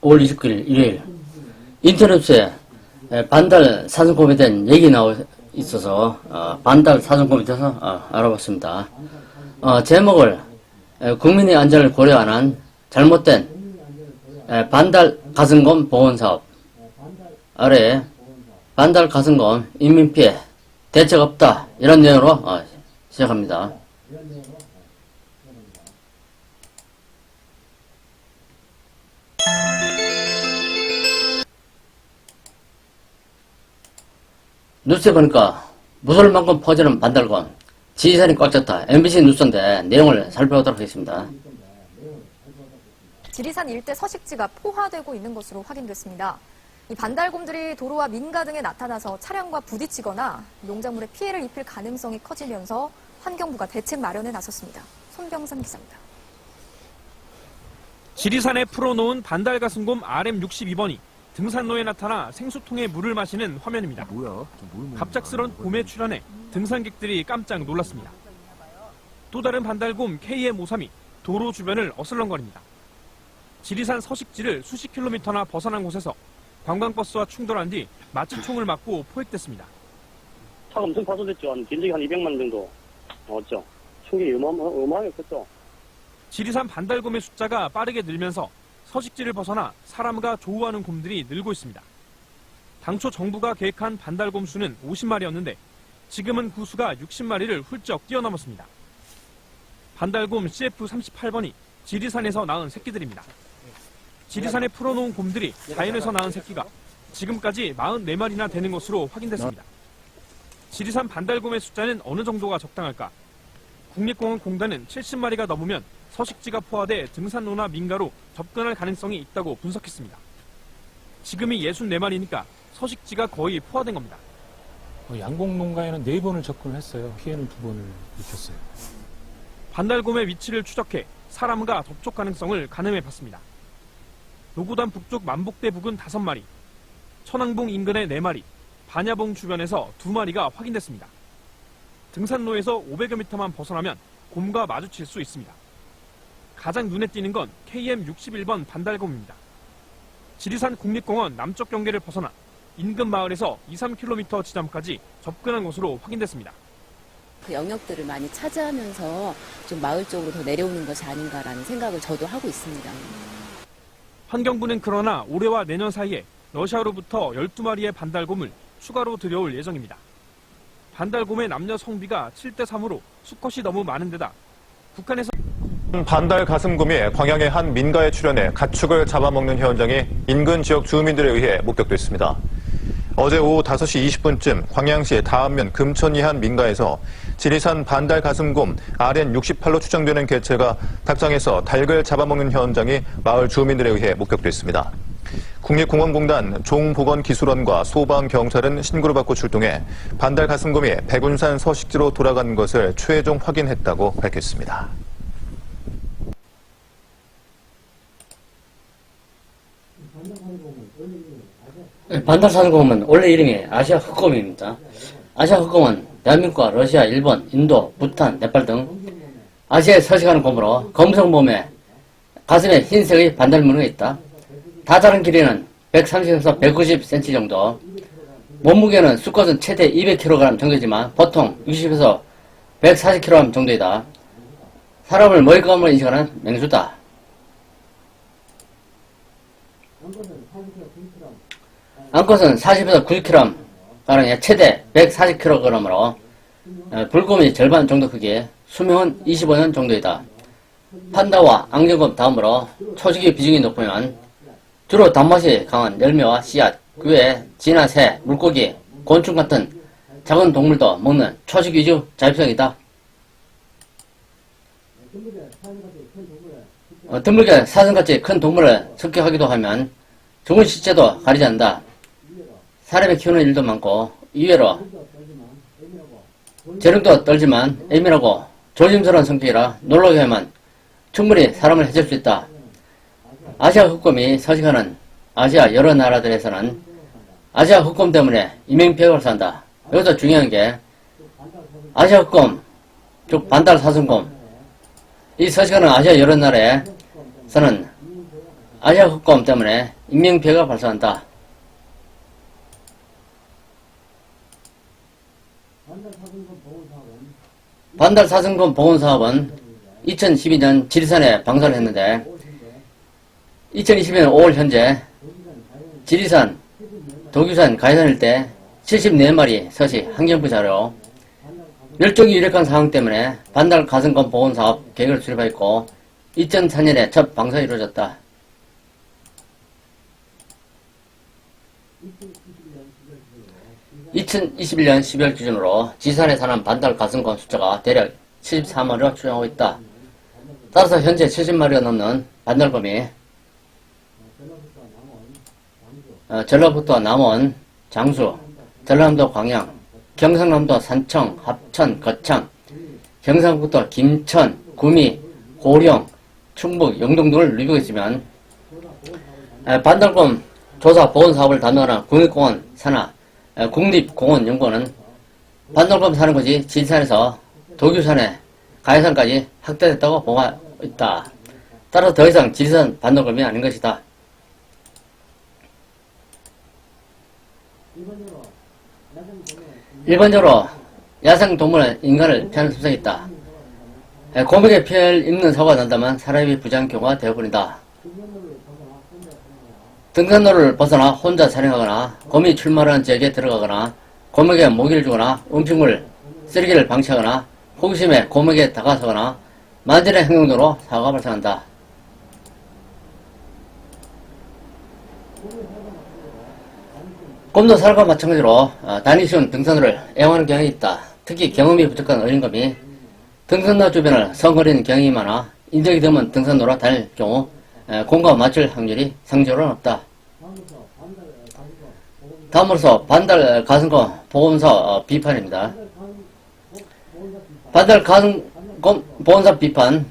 5월 29일 일요일 인터넷에 반달 사정법에 대한 얘기 나와 있어서 반달 사정법에 대해서 알아봤습니다. 제목을 국민의 안전을 고려 안 한 잘못된 반달 가승검 보건사업 아래 반달 가승검 인민피해 대책 없다 이런 내용으로 시작합니다. 뉴스에 보니까 무서울 만큼 퍼지는 반달검 지지선이 꽉 찼다. MBC 뉴스인데 내용을 살펴보도록 하겠습니다. 지리산 일대 서식지가 포화되고 있는 것으로 확인됐습니다. 이 반달곰들이 도로와 민가 등에 나타나서 차량과 부딪히거나 농작물에 피해를 입힐 가능성이 커지면서 환경부가 대책 마련에 나섰습니다. 손병삼 기자입니다. 지리산에 풀어놓은 반달가승곰 RM62번이 등산로에 나타나 생수통에 물을 마시는 화면입니다. 갑작스런 봄에 출현해 등산객들이 깜짝 놀랐습니다. 또 다른 반달곰 KM532이 도로 주변을 어슬렁거립니다. 지리산 서식지를 수십 킬로미터나 벗어난 곳에서 관광버스와 충돌한 뒤 마취총을 맞고 포획됐습니다. 차가 엄청 파손됐죠. 견적이 한 200만 정도 나왔죠. 충격이 어마어마하게 컸죠. 지리산 반달곰의 숫자가 빠르게 늘면서 서식지를 벗어나 사람과 조우하는 곰들이 늘고 있습니다. 당초 정부가 계획한 반달곰 수는 50마리였는데 지금은 그 수가 60마리를 훌쩍 뛰어넘었습니다. 반달곰 CF38번이 지리산에서 낳은 새끼들입니다. 지리산에 풀어놓은 곰들이 자연에서 낳은 새끼가 지금까지 44마리나 되는 것으로 확인됐습니다. 지리산 반달곰의 숫자는 어느 정도가 적당할까? 국립공원공단은 70마리가 넘으면 서식지가 포화돼 등산로나 민가로 접근할 가능성이 있다고 분석했습니다. 지금이 64마리니까 서식지가 거의 포화된 겁니다. 양곡농가에는 4번을 접근을 했어요. 피해는 2번을 입혔어요. 반달곰의 위치를 추적해 사람과 접촉 가능성을 가늠해봤습니다. 노고단 북쪽 만복대 부근 5마리, 천왕봉 인근에 4마리, 반야봉 주변에서 2마리가 확인됐습니다. 등산로에서 500여 미터만 벗어나면 곰과 마주칠 수 있습니다. 가장 눈에 띄는 건 KM61번 반달곰입니다. 지리산 국립공원 남쪽 경계를 벗어나 인근 마을에서 2-3km 지점까지 접근한 것으로 확인됐습니다. 그 영역들을 많이 차지하면서 좀 마을 쪽으로 더 내려오는 것이 아닌가라는 생각을 저도 하고 있습니다. 환경부는 그러나 올해와 내년 사이에 러시아로부터 12마리의 반달곰을 추가로 들여올 예정입니다. 반달곰의 남녀 성비가 7대3으로 수컷이 너무 많은 데다 북한에서 반달 가슴곰이 광양의 한 민가에 출현해 가축을 잡아먹는 현장이 인근 지역 주민들에 의해 목격됐습니다. 어제 오후 5시 20분쯤 광양시 다안면 금천리 한 민가에서 지리산 반달 가슴곰 RN68로 추정되는 개체가 닭장에서 닭을 잡아먹는 현장이 마을 주민들에 의해 목격됐습니다. 국립공원공단 종보건기술원과 소방경찰은 신고를 받고 출동해 반달 가슴곰이 백운산 서식지로 돌아간 것을 최종 확인했다고 밝혔습니다. 반달 사정곰은 원래 이름이 아시아 흑곰입니다. 아시아 흑곰은 대한민국과 러시아, 일본, 인도, 부탄, 네팔 등 아시아에 서식하는 곰으로 검성범에 가슴에 흰색의 반달무늬가 있다. 다 자란 길이는 130에서 190cm 정도. 몸무게는 수컷은 최대 200kg 정도이지만 보통 60에서 140kg 정도이다. 사람을 먹잇감으로 인식하는 맹수다. 암컷은 40에서 90kg 가량의 최대 140kg으로 불곰이 절반 정도 크기, 수명은 25년 정도이다. 판다와 안경곰 다음으로 초식의 비중이 높으면 주로 단맛이 강한 열매와 씨앗, 그 외에 쥐나 새, 물고기, 곤충 같은 작은 동물도 먹는 초식 위주 자립성이다. 드물게 사슴같이 큰 동물을 습격하기도 하면 죽은 시체도 가리지 않는다. 사람이 키우는 일도 많고 이외로 재력도 떨지만 예민하고 조심스러운 성격이라 놀라게 하면 충분히 사람을 해칠 수 있다. 아시아 흑곰이 서식하는 아시아 여러 나라들에서는 아시아 흑곰 때문에 인명피해가 발생한다. 여기서 중요한 게 아시아 흑곰, 즉 반달 사슴곰, 이 서식하는 아시아 여러 나라에서는 아시아 흑검 때문에 인명피해가 발생한다. 반달 사슴곰 보건사업은 2012년 지리산에 방사를 했는데 2020년 5월 현재 지리산, 도규산, 가해산 일대 74마리 서식 환경부 자료 멸종이 유력한 상황 때문에 반달 가슴곰 보건사업 계획을 수립하였고 2004년에 첫 방사가 이루어졌다. 2021년 12월 기준으로 지산에 사는 반달 가슴곰 숫자가 대략 74마리로 추정하고 있다. 따라서 현재 70마리가 넘는 반달곰이 전라북도 남원, 장수, 전라남도 광양, 경상남도 산청, 합천, 거창, 경상북도 김천, 구미, 고령, 충북, 영동 등을 누비고 있으면 반달곰 조사 보건 사업을 담당하는 국립공원 산하 국립공원연구원은 반달곰 사는 곳이 지리산에서 도규산에 가해산까지 확대됐다고 보고 있다. 따라서 더 이상 지리산 반달곰이 아닌 것이다. 일반적으로 야생동물은 인간을 피하는 습성이 있다. 곰에게 피해를 입는 사고가 난다면 사람이 부재한 경우가 되어버린다. 등산로를 벗어나 혼자 산행하거나 곰이 출몰하는 지역에 들어가거나 곰에게 모기를 주거나 음식물, 쓰레기를 방치하거나 호기심에 곰에게 다가서거나 만지는 행동 등으로 사고가 발생한다. 곰도 사람과 마찬가지로 다니기 쉬운 등산로를 애용하는 경향이 있다. 특히 경험이 부족한 어린곰이 등산로 주변을 성거리는 경향이 많아 인적이 드문 등산로로 다닐 경우 곰과 맞출 확률이 상대적으로 높다. 다음으로서 반달 가슴곰 보건사 비판입니다. 반달 가슴곰 보건사 비판.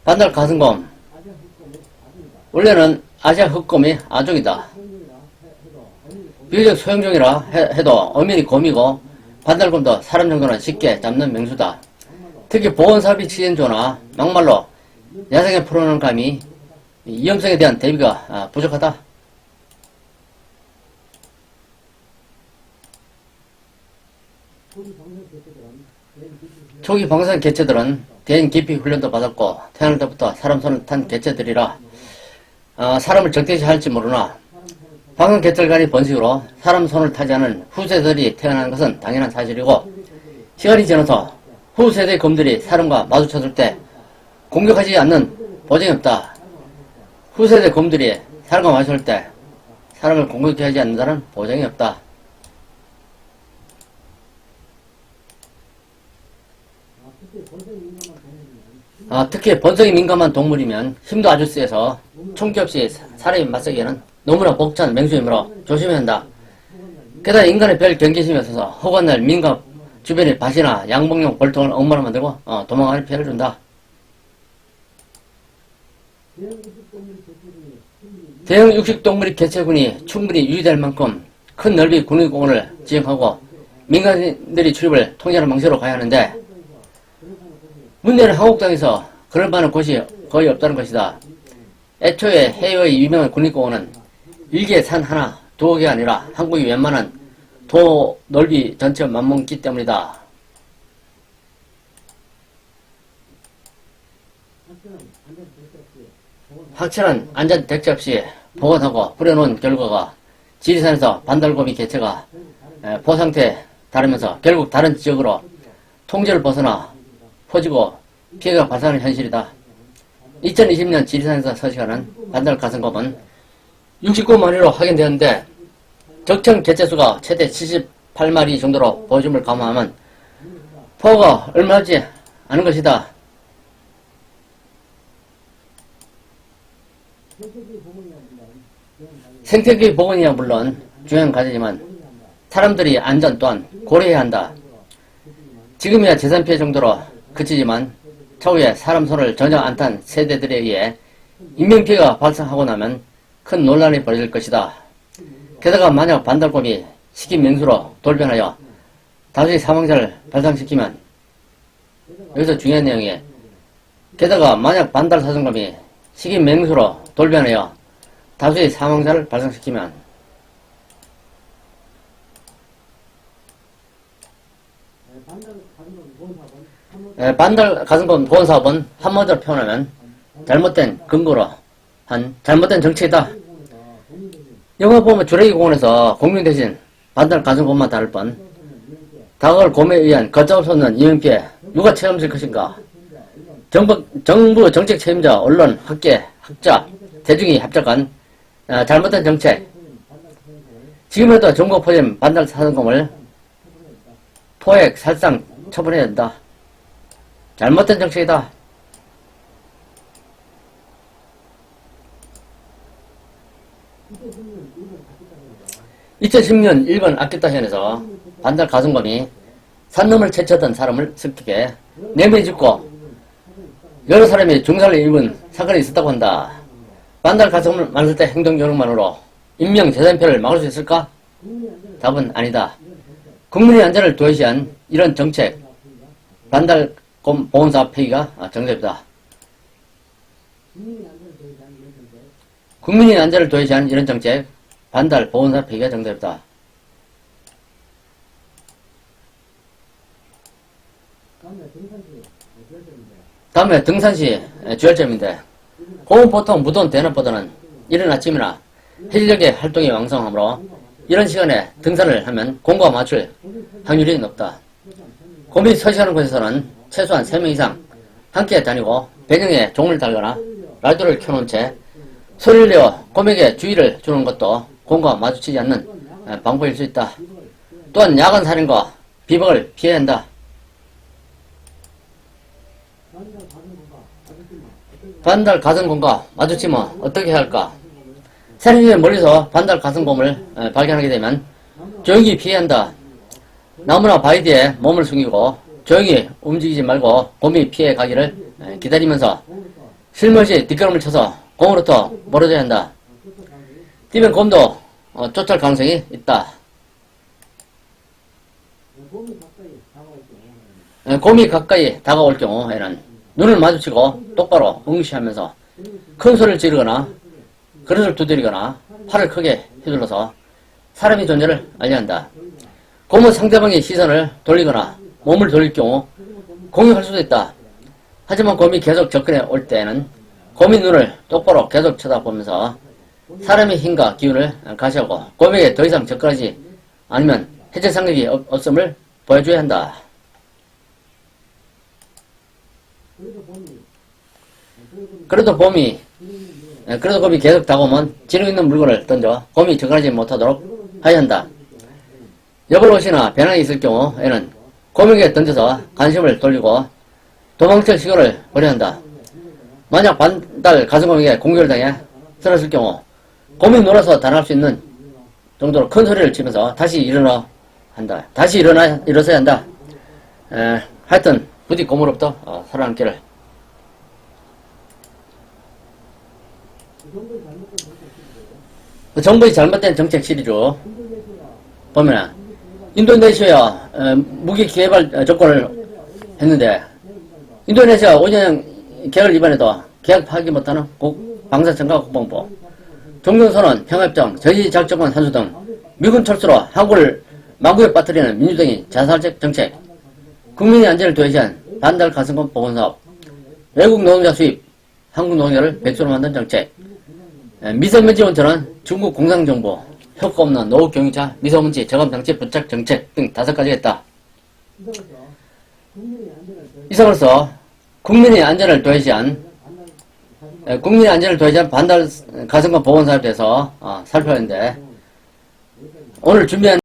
반달 가슴곰 원래는 아시아 흑곰이 아종이다. 비교적 소형종이라 해도 엄연히 곰이고 반달곰도 사람 정도는 쉽게 잡는 명수다. 특히 보건사업이 진행조나 막말로 야생에 풀어놓은 감이 위험성에 대한 대비가 부족하다. 초기 방사선 개체들은 대인 기피 훈련도 받았고 태어날 때부터 사람 손을 탄 개체들이라 사람을 적대시할지 모르나 방사선 개체 간의 번식으로 사람 손을 타지 않은 후세들이 태어나는 것은 당연한 사실이고 시간이 지나서 후세대 곰들이 사람과 마주쳤을 때 공격하지 않는 보장이 없다. 후세대 곰들이 사람과 마주쳤을 때 사람을 공격하지 않는다는 보장이 없다. 특히 번성이 민감한 동물이면 힘도 아주 세서 총기 없이 사람이 맞서기에는 너무나 벅찬 맹수이므로 조심해야 한다. 게다가 인간의 별 경계심이 없어서 허구한 민가 주변에 밭이나 양봉용 벌통을 엉망으로 만들고 도망가는 피해를 준다. 대형 육식동물의 개체군이 충분히 유지될 만큼 큰 넓이 국립공원을 지정하고 민간인들이 출입을 통제하는 방식으로 가야 하는데 문제는 한국당에서 그럴 만한 곳이 거의 없다는 것이다. 애초에 해외의 유명한 국립공원은 일개 산 하나, 두어 개가 아니라 한국이 웬만한 도 넓이 전체 맞먹기 때문이다. 확실한 안전 대책 없이 복원하고 뿌려놓은 결과가 지리산에서 반달곰이 개체가 포상태에 달하면서 결국 다른 지역으로 통제를 벗어나 퍼지고 피해가 발생하는 현실이다. 2020년 지리산에서 서식하는 반달 가슴곰은 69마리로 확인되었는데 적정 개체수가 최대 78마리 정도로 보여줌을 감안하면 포가 얼마 하지 않은 것이다. 생태계 복원이야 물론 중요한 과제지만 사람들이 안전 또한 고려해야 한다. 지금이야 재산피해 정도로 그치지만 차후에 사람 손을 전혀 안 탄 세대들에 의해 인명피해가 발생하고 나면 큰 논란이 벌어질 것이다. 게다가 만약 반달곰이 식인맹수로 돌변하여 다수의 사망자를 발생시키면 여기서 중요한 내용이 게다가 만약 반달사슴곰이 식인맹수로 돌변하여 다수의 사망자를 발생시키면 반달 가슴곰 보건사업은 한마디로 표현하면 잘못된 근거로 한 잘못된 정책이다. 영화 보면 주레기 공원에서 공룡 대신 반달 가슴곰만 다룰 뿐 다가올 곰에 의한 걷잡을 수 없는 인명피해 누가 책임질 것인가? 정부 정책 책임자, 언론, 학계, 학자, 대중이 합작한 잘못된 정책. 지금에도 전국 포진 반달 사슴곰을 포획, 살상 처분해야 된다. 잘못된 정책이다. (2010년) 일본 아키타 현에서 반달 가슴곰이 산놈을 채취하던 사람을 습격해 4명이 죽고 여러 사람이 중상을 입은 사건이 있었다고 한다. 반달 가슴을 만들 때 행동 요령만으로 인명재산피해를 막을 수 있을까? 답은 아니다. 국민의 안전을 도외시한 이런 정책, 반달곰 보건사업 폐기가 정답이다. 국민의 안전을 도외시한 이런 정책, 반달 보건사업 폐기가 정답이다. 다음에 등산시 주열점인데 곰은 보통 무더운 대낮보다는 이른 아침이나 해질녘에 활동이 왕성하므로 이런 시간에 등산을 하면 곰과 맞출 확률이 높다. 곰이 서식하는 곳에서는 최소한 3명 이상 함께 다니고 배경에 종을 달거나 라디오를 켜놓은 채 소리를 내어 곰에게 주의를 주는 것도 곰과 마주치지 않는 방법일 수 있다. 또한 야간 살인과 비박을 피해야 한다. 반달 가슴곰과 마주치면 어떻게 해야 할까? 살인범이 멀리서 반달 가슴곰을 발견하게 되면 조용히 피해야 한다. 나무나 바위 뒤에 몸을 숨기고 조용히 움직이지 말고 곰이 피해 가기를 기다리면서 슬며시 뒷걸음을 쳐서 곰으로부터 멀어져야 한다. 뛰면 곰도 쫓아올 가능성이 있다. 곰이 가까이 다가올 경우에는 눈을 마주치고 똑바로 응시하면서 큰 소리를 지르거나 그릇을 두드리거나 팔을 크게 휘둘러서 사람의 존재를 알려야 한다. 곰은 상대방의 시선을 돌리거나 몸을 돌릴 경우 공격할 수도 있다. 하지만 곰이 계속 접근해 올 때에는 곰의 눈을 똑바로 계속 쳐다보면서 사람의 힘과 기운을 가시하고 곰에게 더 이상 접근하지 않으면 해체 상력이 없음을 보여줘야 한다. 그래도 곰이 계속 다가오면 지능 있는 물건을 던져 곰이 접근하지 못하도록 해야 한다. 여벌옷이나 배낭이 있을 경우에는 곰에게 던져서 관심을 돌리고 도망칠 시도를 벌여야 한다. 만약 반달 가슴곰에게 공격을 당해 쓰러질 경우 곰이 놀아서 달아날 수 있는 정도로 큰 소리를 치면서 다시 일어서야 한다. 하여튼 부디 곰으로부터 살아남기를. 정부의 잘못된 정책 시리즈 보면 인도네시아 무기 개발 조건을 했는데 인도네시아 5년 계획을 위반해도 계약 파기 못하는 방사청과 국방부, 종전선언, 평화협정, 저지작전권 환수 등 미군 철수로 한국을 망국에 빠뜨리는 민주당의 자살적 정책, 국민의 안전을 도외시한 반달 가슴곰 보건사업, 외국 노동자 수입, 한국 노동자를 백수로 만든 정책, 미세먼지 온천은 중국 공산정부, 효과 없는 노후 경유차, 미세먼지 저감장치 부착 정책 등 5가지가 있다. 이상으로서 국민의 안전을 도외시한 반달 가슴곰 보건사업에 대해서 살펴봤는데 오늘 준비한